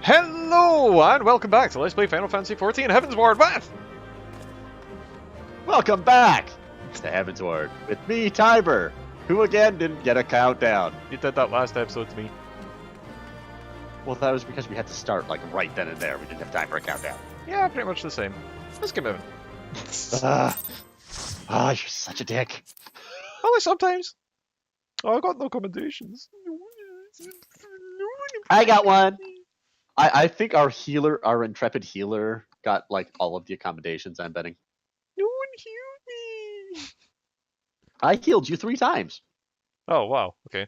Hello, and welcome back to Let's Play Final Fantasy XIV Heavensward with... Welcome back to Heavensward with me, Tiber, who again didn't get a countdown. You did that last episode to me. Well, that was because we had to start like right then and there. We didn't have time for a countdown. Yeah, pretty much the same. Let's get moving. You're such a dick. Only sometimes. Oh, I got no commendations. I got one. I think our healer, our intrepid healer, got like all of the accommodations, I'm betting. No one healed me. I healed you 3 times. Oh, wow. Okay.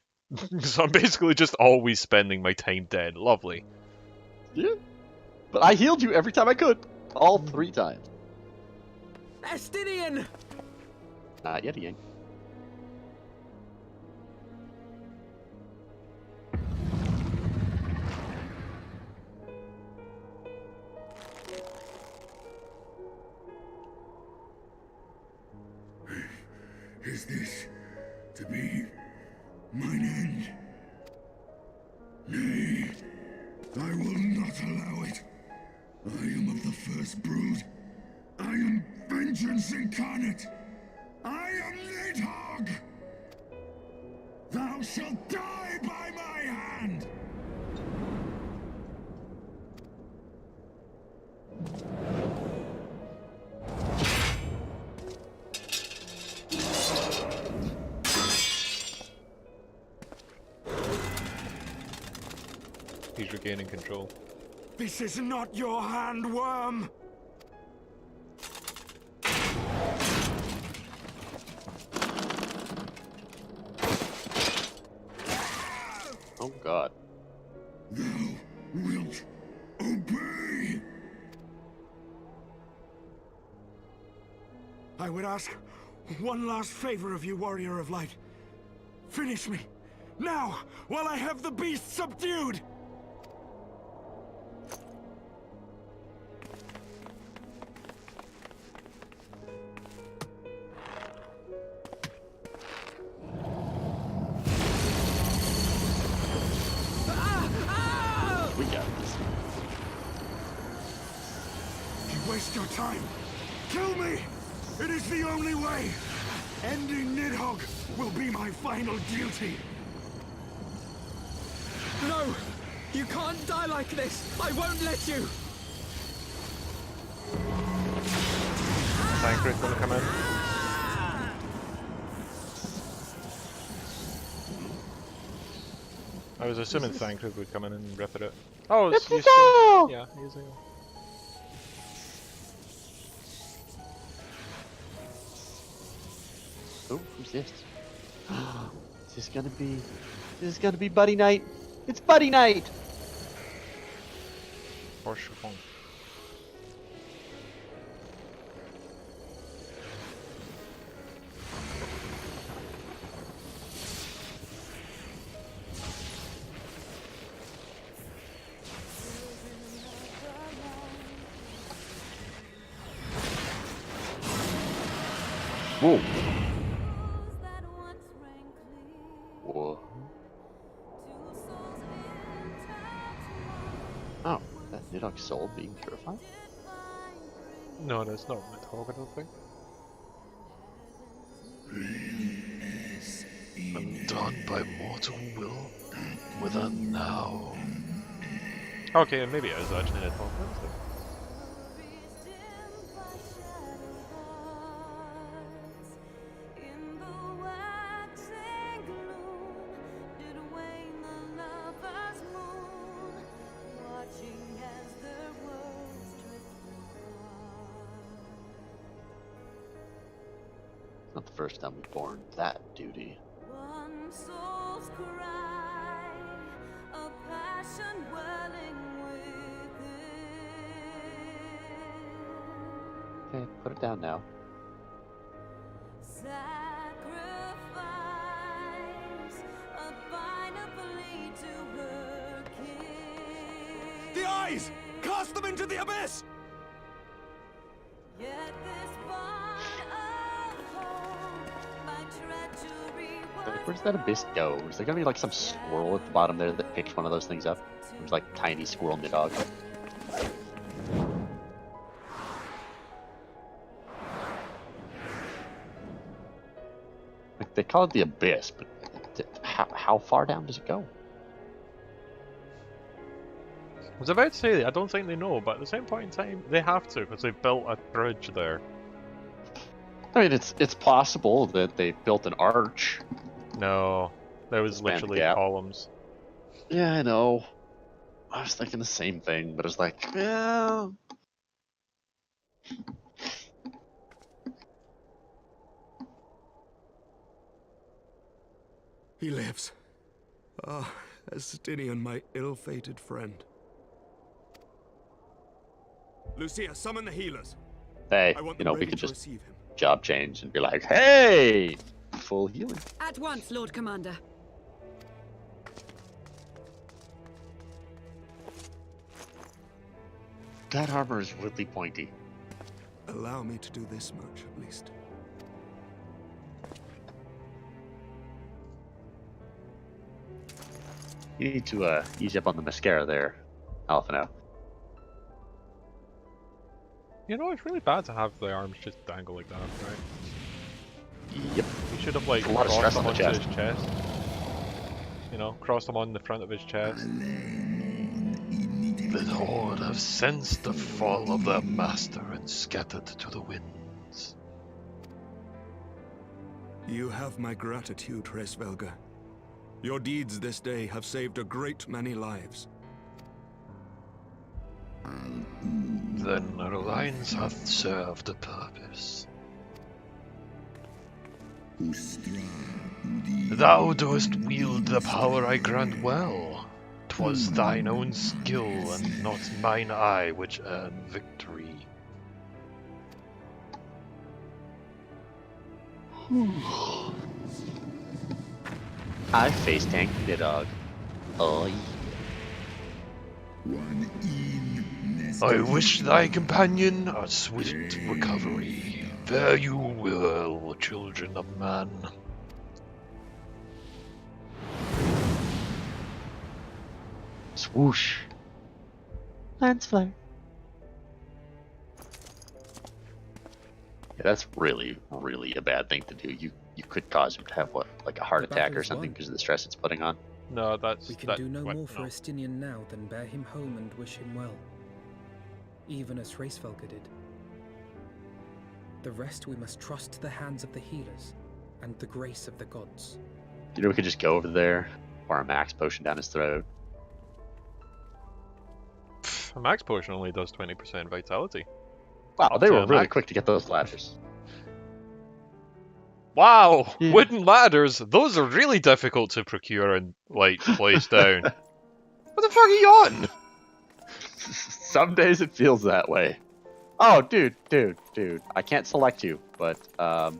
So I'm basically just always spending my time dead. Lovely. Yeah. But I healed you every time I could. All 3 times. Astidian! Not yet, Yang. Is this to be mine end? Nay, I will not allow it. I am of the first brood. I am vengeance incarnate. I am Nidhogg. Thou shalt die by my hand. He's regaining control. This is not your hand, worm. Oh God. Thou wilt obey. I would ask one last favor of you, Warrior of Light. Finish me, now, while I have the beast subdued! We got this. You waste your time. Kill me! It is the only way! Ending Nidhogg will be my final duty! No! You can't die like this! I won't let you! Thancred's gonna come in. I was assuming Thancred would come in and rip it out. Oh, it's used to... Yeah, using... Oh, who's this? Is this gonna be Buddy Night? It's Buddy Night! Or Chiffon. Whoa. Whoa. Oh, that Nidhogg's soul being purified? No, that's not Nidhogg, I don't think. Undone by mortal will, whether now. Okay, and maybe it was actually Nidhogg. Not the first time we've borne that duty. One soul's cry, a passion welling within. Okay, put it down now. Sacrifice, abidably to her king. The eyes! Cast them into the abyss! Yet this bond of hope, by treachery The Where's that abyss go? Is there gonna be like some squirrel at the bottom there that picks one of those things up? There's like tiny squirrel dog. Like, they call it the abyss, but how far down does it go? I was about to say, I don't think they know, but at the same point in time, they have to, because they've built a bridge there. I mean, it's possible that they built an arch. No, there was Span the literally gap. columns. Yeah, I know. I was thinking the same thing, but it's like, yeah. He lives. Ah, Estinian, my ill-fated friend. Lucia, summon the healers. Hey, I want you them know, we ready could to just receive him. job change and be like, hey, full healing. At once, Lord Commander. That armor is really pointy. Allow me to do this much, at least. You need to ease up on the mascara there, Alphino. You know, it's really bad to have the arms just dangle like that, right? Yep. He should have, like, There's a lot of crossed stress them on the onto his chest. You know, crossed them on the front of his chest. The Horde have sensed the fall of their master and scattered to the winds. You have my gratitude, Hraesvelga. Your deeds this day have saved a great many lives. Then our alliance hath served a purpose. Thou dost wield the power I grant well. 'Twas thine own skill and not mine eye which earned victory. I face tank the dog. Oh, yeah. I wish thy companion a swift recovery. Fare you well, children of man. Swoosh. Lance flare. Yeah, that's really, really a bad thing to do. You could cause him to have what, like a heart The attack battle or is something won. because of the stress it's putting on. No, that's... We can that, do no wait, more for no. Estinian now than bear him home and wish him well. Even as Hraesvelga did. The rest we must trust to the hands of the healers and the grace of the gods. You know, we could just go over there, pour a max potion down his throat. A max potion only does 20% vitality. Wow, Up they to were a really max. quick to get those ladders. Wow! Yeah. Wooden ladders! Those are really difficult to procure and, like, place down. What the fuck are you on? Some days it feels that way. Oh, dude. I can't select you, but, Or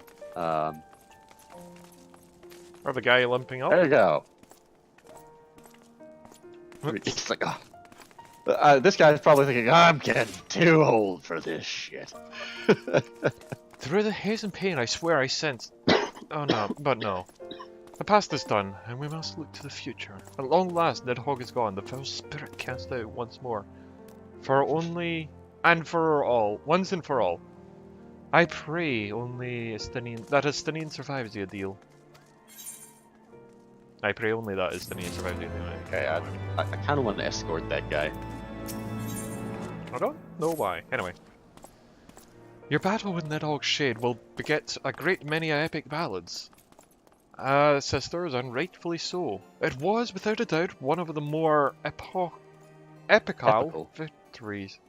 the guy limping up? there you go. It's like, this guy's probably thinking, I'm getting too old for this shit. Through the haze and pain, I swear I sensed... Oh no, but no. The past is done, and we must look to the future. At long last, Nidhogg is gone, the foul spirit cast out once more. For only... and for all, once and for all. I pray only that Estinian survives the ordeal. I pray only that Estinian survives the ordeal. Okay, I kind of want to escort that guy. I don't know why. Anyway. Your battle with Nidhogg's Shade will beget a great many epic ballads. Sisters, and rightfully so. It was, without a doubt, one of the more epical victories.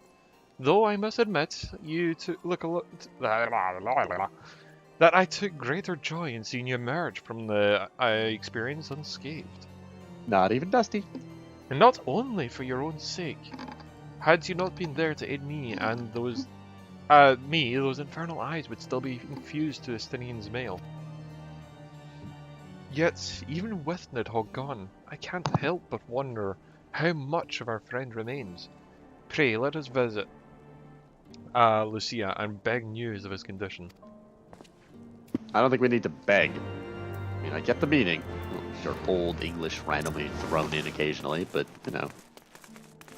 Though I must admit, that I took greater joy in seeing you emerge from the experience unscathed. Not even Dusty. And not only for your own sake. Had you not been there to aid me and those infernal eyes would still be infused to Estinian's mail. Yet, even with Nidhogg gone, I can't help but wonder how much of our friend remains. Pray, let us visit Lucia and beg news of his condition. I don't think we need to beg. I mean, I get the meaning. Your old English randomly thrown in occasionally, but, you know.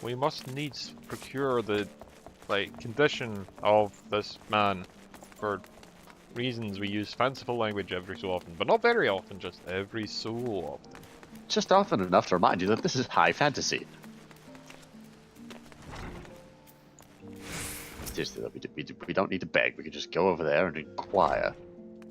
We must needs procure the, condition of this man for reasons we use fanciful language every so often, but not very often, just every so often. Just often enough to remind you that this is high fantasy. Seriously, though, we don't need to beg. We can just go over there and inquire.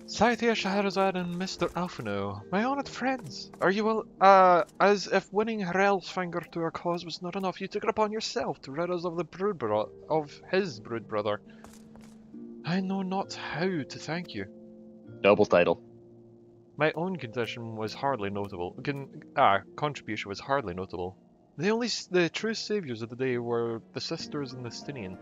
Saithia Shahrazad and Mr. Alphino, my honoured friends, are you well, as if winning Hrelfangr to our cause was not enough, you took it upon yourself to rid us of the of his brood brother. I know not how to thank you. Noble title. My own condition was hardly notable. Contribution was hardly notable. The true saviours of the day were the sisters in the Stinian.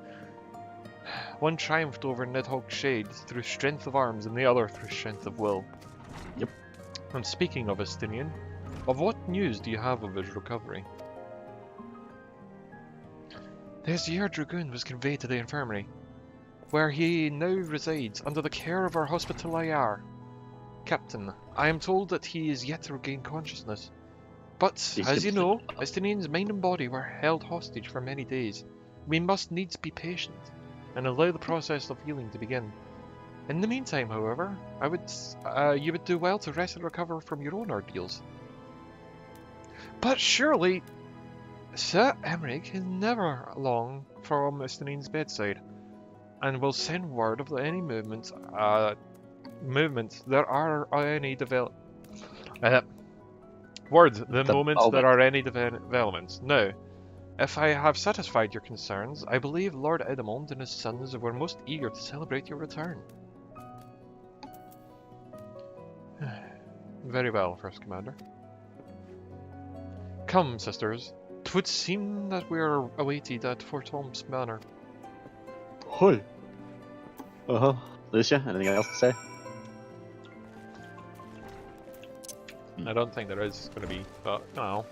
One triumphed over Nidhogg's Shade through strength of arms, and the other through strength of will. Yep. And speaking of Estinian, of what news do you have of his recovery? The Azir Dragoon was conveyed to the infirmary, where he now resides under the care of our hospitalier. Captain, I am told that he is yet to regain consciousness. But, as you know, Estinian's mind and body were held hostage for many days. We must needs be patient and allow the process of healing to begin. In the meantime, however, you would do well to rest and recover from your own ordeals. But surely, Sir Emmerich is never long from Estinian's bedside, and will send word of any movements there are any developments. Now, if I have satisfied your concerns, I believe Lord Edmond and his sons were most eager to celebrate your return. Very well, First Commander. Come, sisters. 'Twould seem that we are awaited at Fort Holmes Manor. Hoi. Lucia, anything else to say? I don't think there is going to be, but no.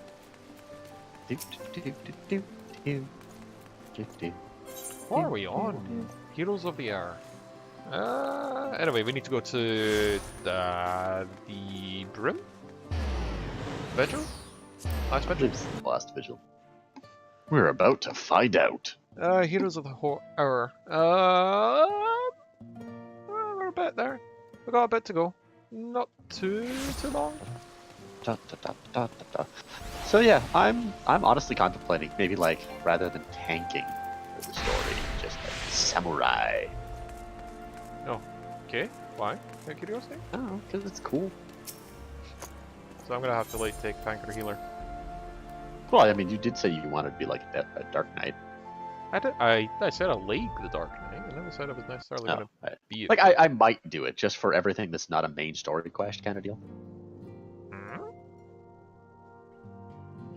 What are we on? Heroes of the Air. Anyway, we need to go to the Brim? Vigil? Last Vigil? Last Vigil. We're about to find out. Heroes of the Hour. We're a bit there. We got a bit to go. Not too long. So yeah, I'm honestly contemplating maybe rather than tanking for the story, just samurai. Oh, okay. Why? Out of curiosity? Oh, because it's cool. So I'm gonna have to take tank or healer. Well, I mean, you did say you wanted to be like a Dark Knight. I said I like the Dark Knight. I never said I was necessarily gonna be it. I might do it just for everything that's not a main story quest kind of deal.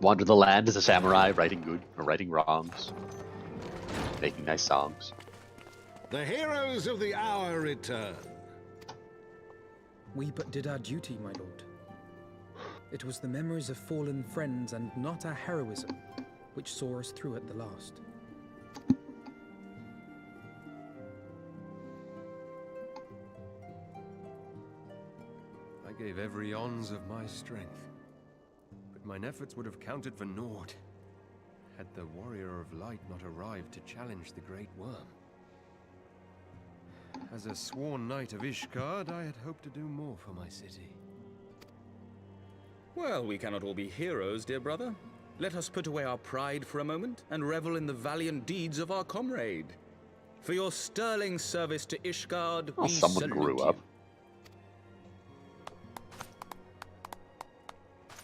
Wander the land as a samurai, righting good or righting wrongs, making nice songs. The heroes of the hour return. We but did our duty, my lord. It was the memories of fallen friends and not our heroism which saw us through at the last. I gave every ounce of my strength, but mine efforts would have counted for naught had the Warrior of Light not arrived to challenge the Great Worm. As a sworn knight of Ishgard, I had hoped to do more for my city. Well, we cannot all be heroes, dear brother. Let us put away our pride for a moment and revel in the valiant deeds of our comrade. For your sterling service to Ishgard, we someone salute grew you. up.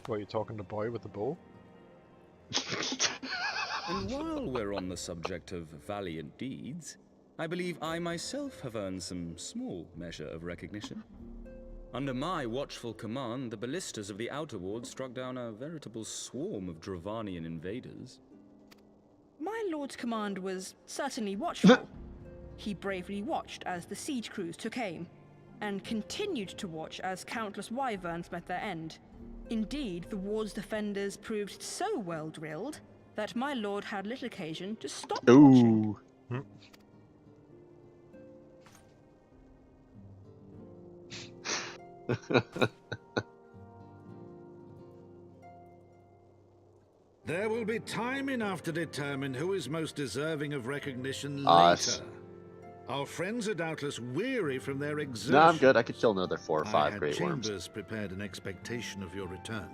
What, are you talking to boy with the bow? And while we're on the subject of valiant deeds, I believe I myself have earned some small measure of recognition. Under my watchful command, the ballistas of the Outer Ward struck down a veritable swarm of Dravanian invaders. My lord's command was certainly watchful. He bravely watched as the siege crews took aim, and continued to watch as countless wyverns met their end. Indeed, the ward's defenders proved so well drilled that my lord had little occasion to stop watching. There will be time enough to determine who is most deserving of recognition Us. later. Our friends are doubtless weary from their exertion. No, I'm good. I could kill another 4 or I 5 had great worms. chambers prepared in expectation of your return.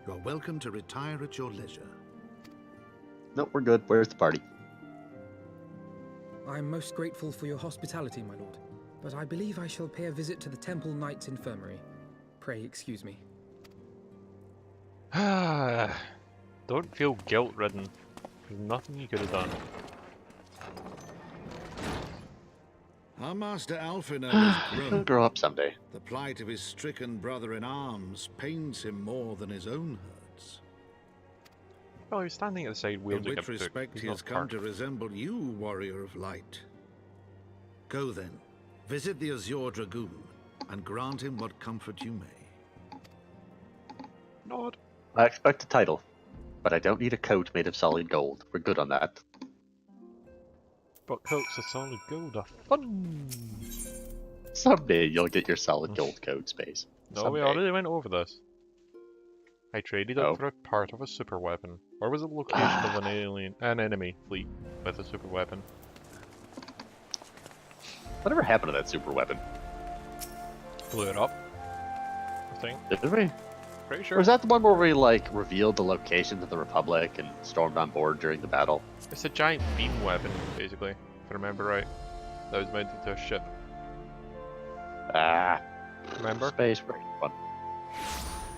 You are welcome to retire at your leisure. Nope, we're good. Where's the party? I am most grateful for your hospitality, my lord, but I believe I shall pay a visit to the Temple Knight's Infirmary. Pray excuse me. Don't feel guilt-ridden. There's nothing you could have done. Our master Alphino has He'll grown. grow up someday. The plight of his stricken brother-in-arms pains him more than his own hurts. Well, he's standing at the side In wielding a which book. respect He's he has not come part. to resemble you, warrior of light. Go then, visit the Azure Dragoon, and grant him what comfort you may. Nod. I expect a title, but I don't need a coat made of solid gold. We're good on that. But coats of solid gold are fun. Someday you'll get your solid gold coat, Space. No, we Someday. already went over this. I traded Oh. it for a part of a super weapon. Or was it the location of an enemy fleet with a super weapon? Whatever happened to that super weapon? Blew it up. I think. Did we? Pretty Or sure. was that the one where we like revealed the locations of the Republic and stormed on board during the battle? It's a giant beam weapon, basically, if I remember right. That was mounted to a ship. Ah, Remember? Space, very fun.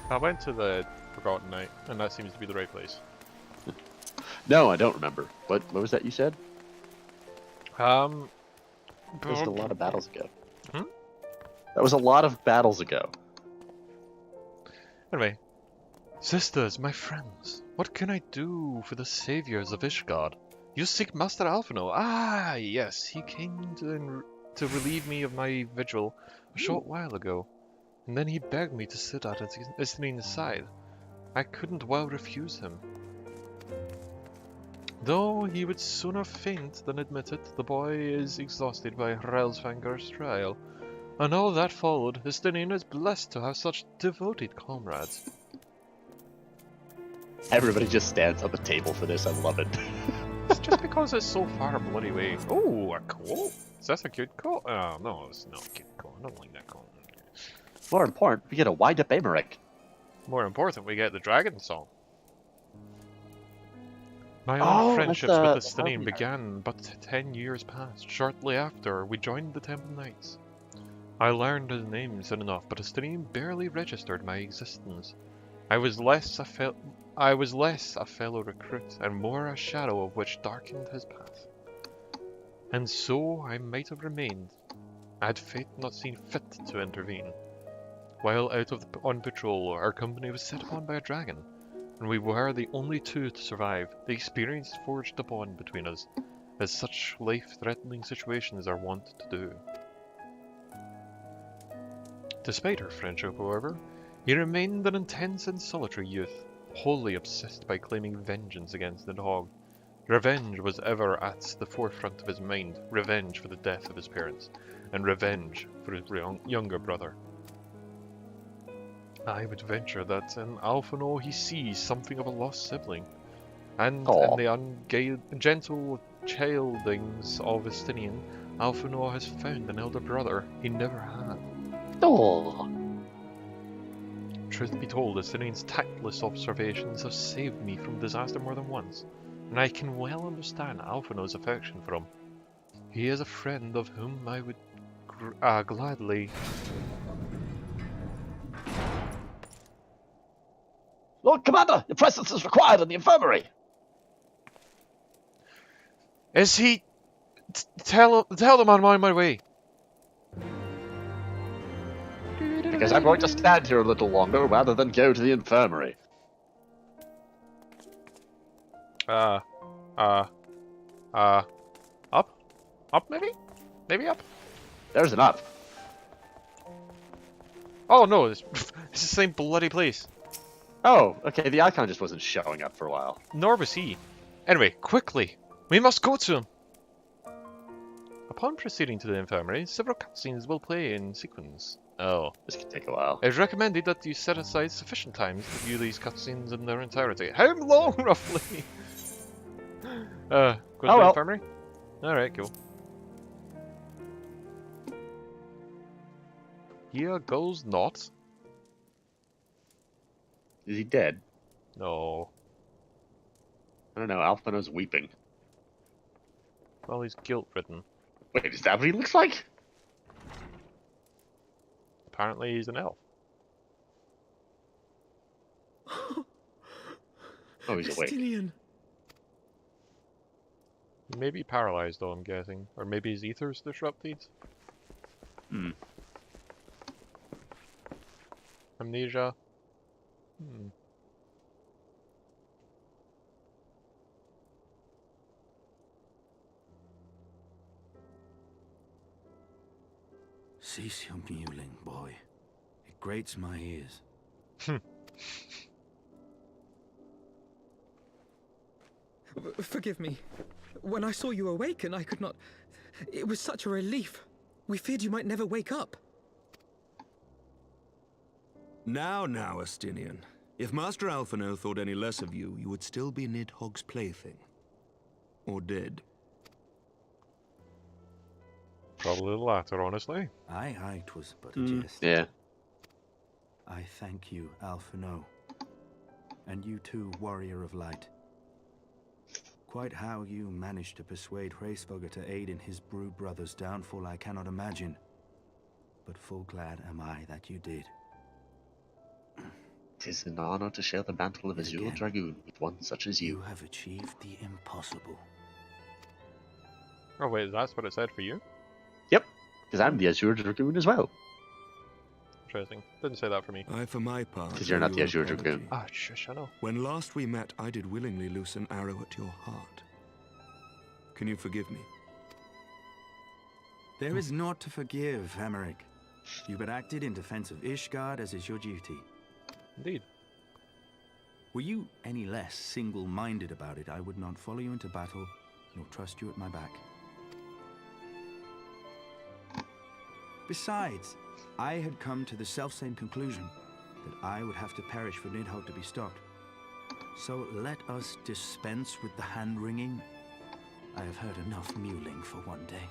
I went to the Forgotten Night, and that seems to be the right place. No, I don't remember. What was that you said? That That was a lot of battles ago. Hmm? That was a lot of battles ago. Anyway, sisters, my friends, what can I do for the saviors of Ishgard? You seek Master Alphino. Ah, yes, he came to relieve me of my vigil a short while ago, and then he begged me to sit at Istinine's side. I couldn't well refuse him. Though he would sooner faint than admit it, the boy is exhausted by Railsfanger's trial. And all that followed, Istinine is blessed to have such devoted comrades. Everybody just stands on the table for this. I love it. It's just because it's so far a bloody way. Oh, a quote? Is that a cute quote? Oh, no, it's not a cute quote. I don't like that quote. More important, we get a wind-up Amaric. More important, we get the dragon song. My Oh, own that's friendships the- with Istinine began but 10 years past. Shortly after, we joined the Temple Knights. I learned his name soon enough, but Istinine barely registered my existence. I was less a fellow recruit, and more a shadow of which darkened his path. And so I might have remained, had fate not seen fit to intervene. While on patrol, our company was set upon by a dragon, and we were the only two to survive. The experience forged a bond between us, as such life-threatening situations are wont to do. Despite our friendship, however, he remained an intense and solitary youth, wholly obsessed by claiming vengeance against the dog. Revenge was ever at the forefront of his mind, revenge for the death of his parents, and revenge for his younger brother. I would venture that in Alphino he sees something of a lost sibling, and in the gentle childings of Istinian, Alphino has found an elder brother he never had. Oh. Truth be told, Istinian's tactless observations have saved me from disaster more than once, and I can well understand Alphino's affection for him. He is a friend of whom I would gladly... Lord Commander, your presence is required in the infirmary. Is he... Tell them I'm on my way. Because I'm going to stand here a little longer rather than go to the infirmary. Up? Up, maybe? Maybe up? There's an up. Oh no, it's the same bloody place. Oh, okay, the icon just wasn't showing up for a while. Nor was he. Anyway, quickly! We must go to him! Upon proceeding to the infirmary, several cutscenes will play in sequence. Oh. This could take a while. It's recommended that you set aside sufficient time to view these cutscenes in their entirety. How long, roughly? Go to the well. infirmary? Alright, cool. Here goes not. Is he dead? No. I don't know. Alphinaud's weeping. Well, he's guilt-ridden. Wait, is that what he looks like? Apparently he's an elf. Oh, he's awake. Estinian. He may be paralyzed though, I'm guessing. Or maybe his ether's disrupted. Hmm. Amnesia. Hmm. Cease your mewling, boy. It grates my ears. Forgive me. When I saw you awaken, I could not... It was such a relief. We feared you might never wake up. Now, Estinian. If Master Alphinaud thought any less of you, you would still be Nidhogg's plaything. Or dead. Probably the latter, honestly. Aye, 'twas but a jest. Yeah. I thank you, Alphinaud. And you too, Warrior of Light. Quite how you managed to persuade Hraesvelgr to aid in his brood brother's downfall I cannot imagine. But full glad am I that you did. 'Tis an honor to share the mantle of Azure Again, Dragoon with one such as You you. have achieved the impossible. Oh wait, that's what it said for you? Yep, because I'm the Azure Dragoon as well. Interesting. Didn't say that for me. I, for my part, Because you're not owe the you Azure an Dragoon. apology. Ah, shush, I know. When last we met, I did willingly loose an arrow at your heart. Can you forgive me? There is naught to forgive, Emmerich. You but acted in defense of Ishgard as is your duty. Indeed. Were you any less single-minded about it, I would not follow you into battle, nor trust you at my back. Besides, I had come to the selfsame conclusion, that I would have to perish for Nidhogg to be stopped. So let us dispense with the hand-wringing. I have heard enough mewling for one day.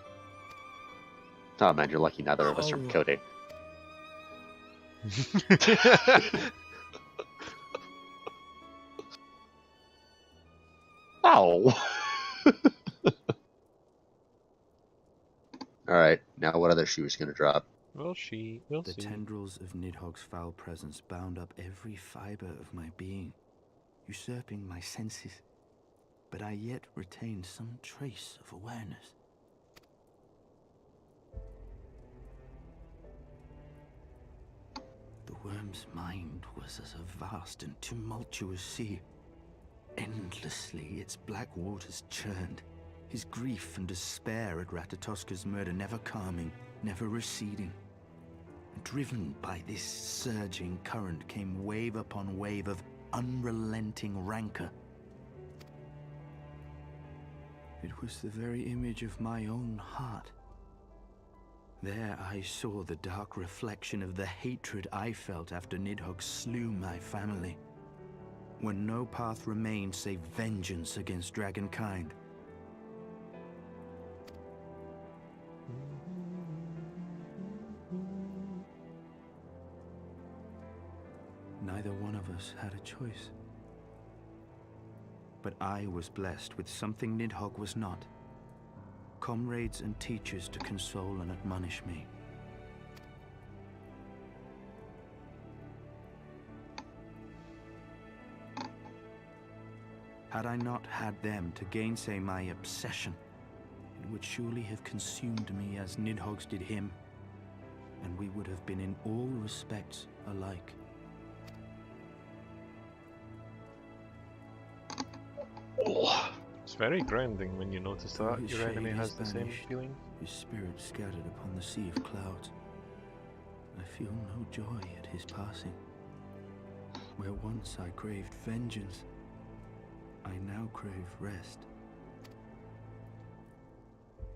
Oh man, you're lucky neither of us are Oh. coding. Ow! Alright, now what other shoe is gonna drop? We'll The see. tendrils of Nidhogg's foul presence bound up every fiber of my being, usurping my senses, but I yet retained some trace of awareness. The worm's mind was as a vast and tumultuous sea. Endlessly its black waters churned, his grief and despair at Ratatoska's murder never calming, never receding. Driven by this surging current came wave upon wave of unrelenting rancor. It was the very image of my own heart. There I saw the dark reflection of the hatred I felt after Nidhogg slew my family, when no path remained save vengeance against dragonkind. Neither one of us had a choice. But I was blessed with something Nidhogg was not. Comrades and teachers to console and admonish me. Had I not had them to gainsay my obsession, it would surely have consumed me as Nidhogg's did him, and we would have been in all respects alike. It's very grounding when you notice that His your enemy shade has is the same banished, feeling. His spirit scattered upon the sea of clouds. I feel no joy at his passing. Where once I craved vengeance, I now crave rest.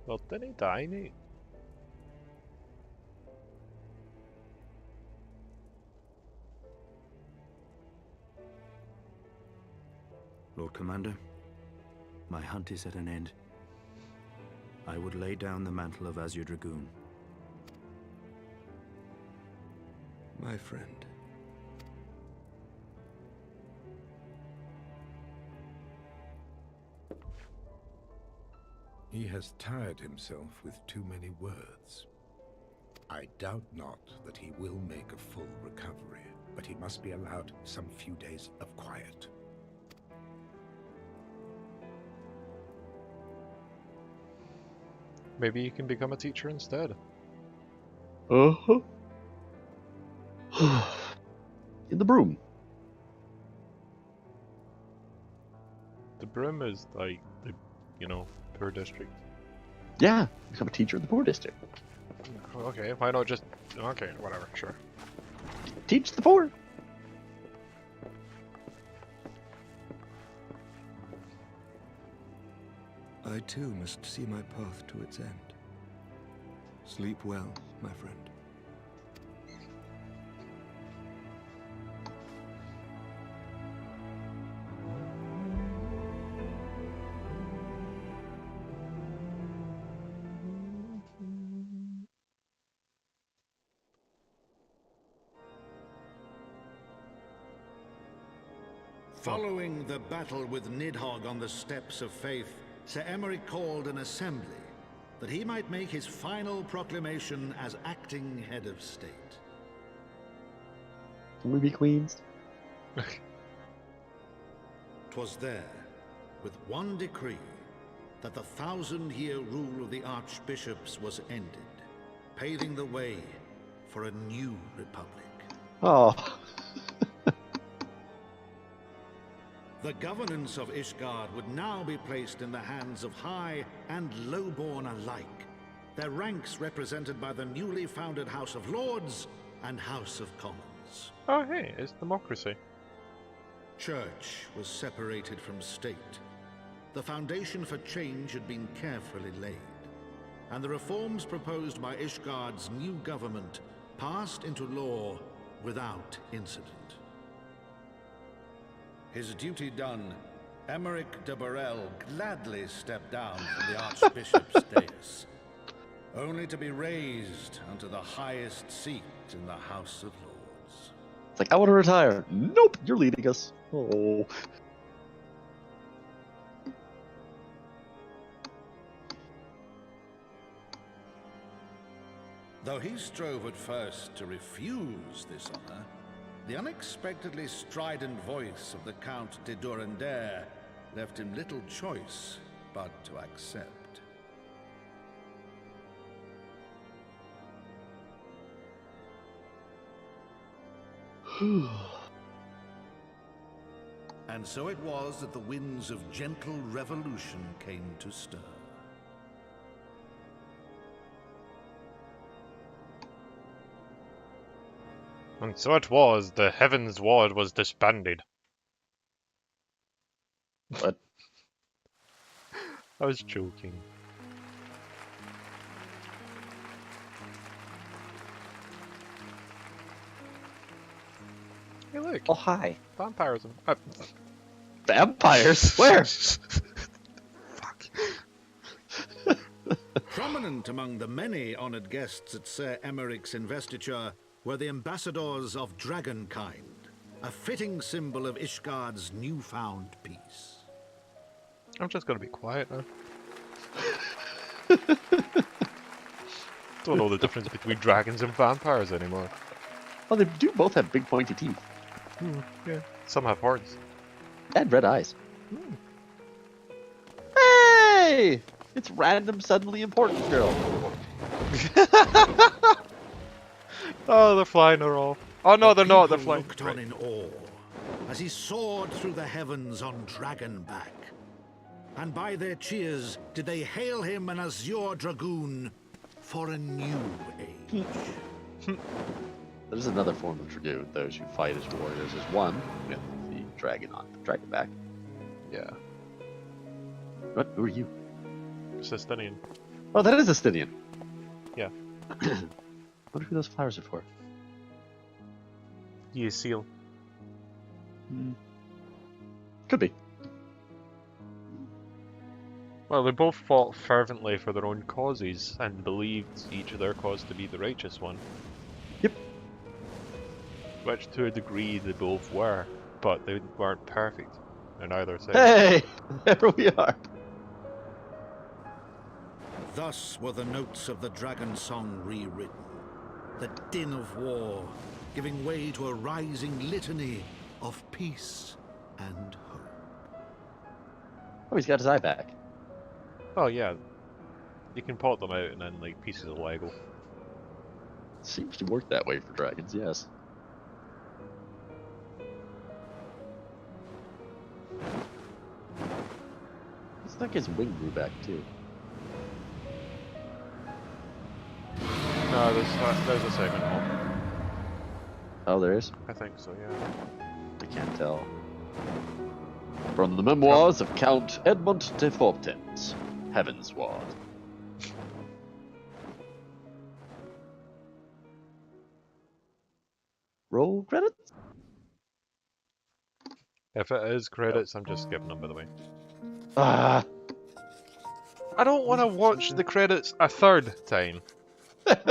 Well, didn't he die, Nate? Lord Commander. My hunt is at an end. I would lay down the mantle of Azure Dragoon. My friend. He has tired himself with too many words. I doubt not that he will make a full recovery, but he must be allowed some few days of quiet. Maybe you can become a teacher instead. Uh-huh. In the broom. The Brim is like the, poor district. Yeah, become a teacher in the poor district. Okay, why not just... Okay, whatever, sure. Teach the poor. I too must see my path to its end. Sleep well, my friend. Following the battle with Nidhogg on the Steps of Faith, Sir Emeric called an assembly that he might make his final proclamation as acting head of state. Can we be queens? 'Twas there, with one decree, that the 1,000-year rule of the archbishops was ended, paving the way for a new republic. Oh. The governance of Ishgard would now be placed in the hands of high and lowborn alike, their ranks represented by the newly founded House of Lords and House of Commons. Oh hey, it's democracy. Church was separated from state. The foundation for change had been carefully laid, and the reforms proposed by Ishgard's new government passed into law without incident. His duty done, Emeric de Burrell gladly stepped down from the Archbishop's dais, only to be raised unto the highest seat in the House of Lords. It's like, I want to retire. Nope, you're leading us. Oh. Though he strove at first to refuse this honor, the unexpectedly strident voice of the Count de Durandare left him little choice but to accept. And so it was that the winds of gentle revolution came to stir. And so it was, the Heaven's Ward was disbanded. What? I was joking. Hey look! Oh, hi. Vampires. Vampires? Where? Fuck. Prominent among the many honored guests at Sir Emeric's investiture were the ambassadors of Dragonkind, a fitting symbol of Ishgard's newfound peace. I'm just gonna be quiet now. Don't know the difference between dragons and vampires anymore. Oh, they do both have big pointy teeth. Yeah. Some have horns. And red eyes. Hey! It's random, suddenly important girl. Oh, they're flying her off. Oh no, they're not. They're People flying. looked on in awe as he soared through the heavens on Dragonback. And by their cheers did they hail him an Azure Dragoon for a new age. There's another form of Dragoon. Those who fight as warriors as one with the dragon on the Dragonback. Yeah. What? Who are you? Sistinian. Oh, that is a Stydian. Yeah. Wonder who those flowers are for. You seal. Could be. Well, they both fought fervently for their own causes and believed each of their cause to be the righteous one. Yep. Which, to a degree, they both were, but they weren't perfect in either side. Hey! There we are. Thus were the notes of the dragon song rewritten. The din of war, giving way to a rising litany of peace and hope. Oh, he's got his eye back. Oh yeah, you can pop them out and then like pieces of Lego. Seems to work that way for dragons, yes. Looks like his wing grew back too. No, there's a segment home. Oh, there is? I think so, yeah. I can't tell. From the memoirs of Count Edmund de Fortens, Heaven's Ward. Roll credits? If it is credits, I'm just skipping them, by the way. Ah. I don't want to watch the credits a third time. Can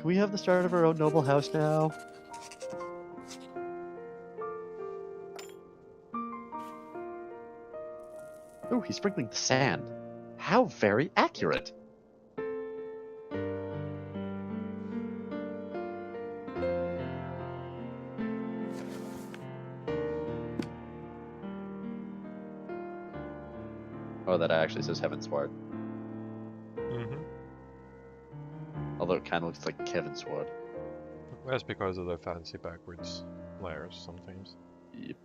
we have the start of our own noble house now? Oh, he's sprinkling the sand. How very accurate. Oh, that actually says Heaven's Ward. Mm-hmm. Although it kind of looks like Kevin's Sword. That's because of the fancy backwards layers sometimes. Yep.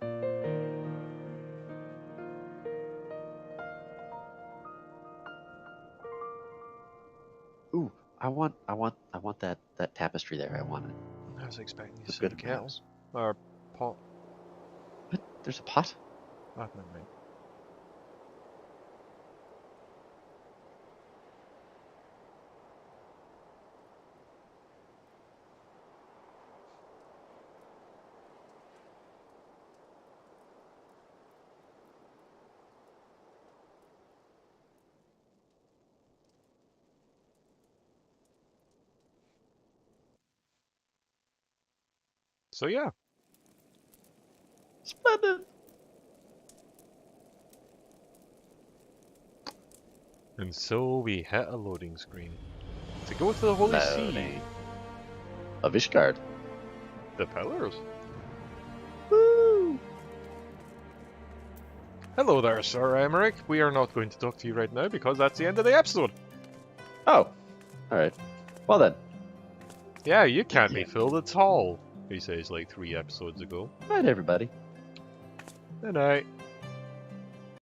Ooh, I want that tapestry there. I want it. I was expecting to It's see good a kettle. house. Or pot. What? There's a pot? Oh, never mind. So yeah. Splendid. And so we hit a loading screen. To go to the Holy See. Loading. Of Ishgard. The pillars. Woo! Hello there, Sir Emmerich. We are not going to talk to you right now because that's the end of the episode. Oh. Alright. Well then. Yeah, you can't be fooled at all, he says like 3 episodes ago. Night, everybody. Good night.